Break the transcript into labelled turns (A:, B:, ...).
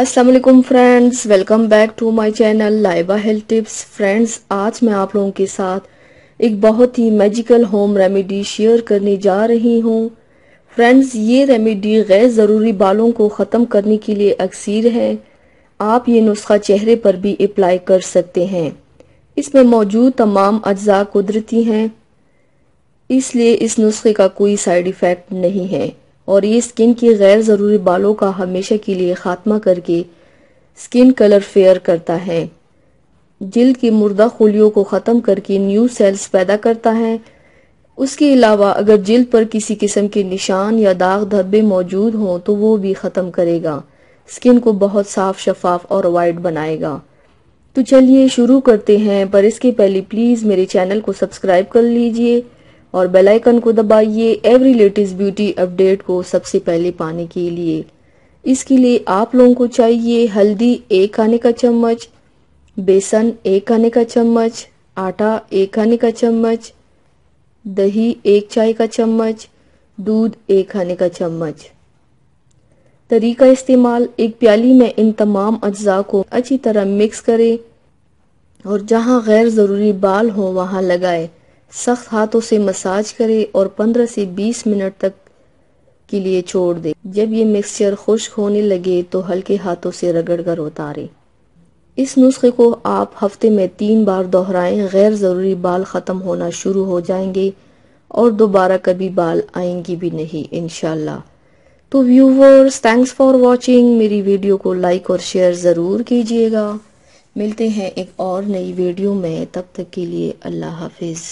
A: अस्सलाम वालेकुम friends, welcome back to my channel Laiba health tips. Friends, आज मैं आप लोगों के साथ एक बहुत ही मैजिकल होम रेमेडी शेयर करने जा रही हूँ। फ्रेंड्स, ये रेमेडी गैर ज़रूरी बालों को ख़त्म करने के लिए अक्सीर है। आप ये नुस्खा चेहरे पर भी अप्लाई कर सकते हैं। इसमें मौजूद तमाम अज्जा कुदरती हैं, इसलिए इस नुस्खे का कोई साइड इफ़ेक्ट नहीं है और ये स्किन की गैर ज़रूरी बालों का हमेशा के लिए खात्मा करके स्किन कलर फेयर करता है, जिल्द की मुर्दा खुलियों को ख़त्म करके न्यू सेल्स पैदा करता है। उसके अलावा अगर जिल्द पर किसी किस्म के निशान या दाग धब्बे मौजूद हों तो वो भी ख़त्म करेगा, स्किन को बहुत साफ, शफाफ और वाइट बनाएगा। तो चलिए शुरू करते हैं, पर इसके पहले प्लीज़ मेरे चैनल को सब्सक्राइब कर लीजिए और बेल आइकन को दबाइए एवरी लेटेस्ट ब्यूटी अपडेट को सबसे पहले पाने के लिए। इसके लिए आप लोगों को चाहिए हल्दी 1 खाने का चम्मच, बेसन 1 खाने का चम्मच, आटा 1 खाने का चम्मच, दही 1 चाय का चम्मच, दूध 1 खाने का चम्मच। तरीका इस्तेमाल: एक प्याली में इन तमाम अज्जा को अच्छी तरह मिक्स करें और जहां गैर ज़रूरी बाल हो वहां लगाए। सख्त हाथों से मसाज करें और 15 से 20 मिनट तक के लिए छोड़ दें। जब ये मिक्सचर खुश्क होने लगे तो हल्के हाथों से रगड़कर उतारें। इस नुस्खे को आप हफ्ते में 3 बार दोहराएं। गैर ज़रूरी बाल ख़त्म होना शुरू हो जाएंगे और दोबारा कभी बाल आएंगे भी नहीं इंशाल्लाह। तो व्यूवर्स, थैंक्स फॉर वॉचिंग। मेरी वीडियो को लाइक और शेयर ज़रूर कीजिएगा। मिलते हैं एक और नई वीडियो में, तब तक के लिए अल्लाह हाफिज़।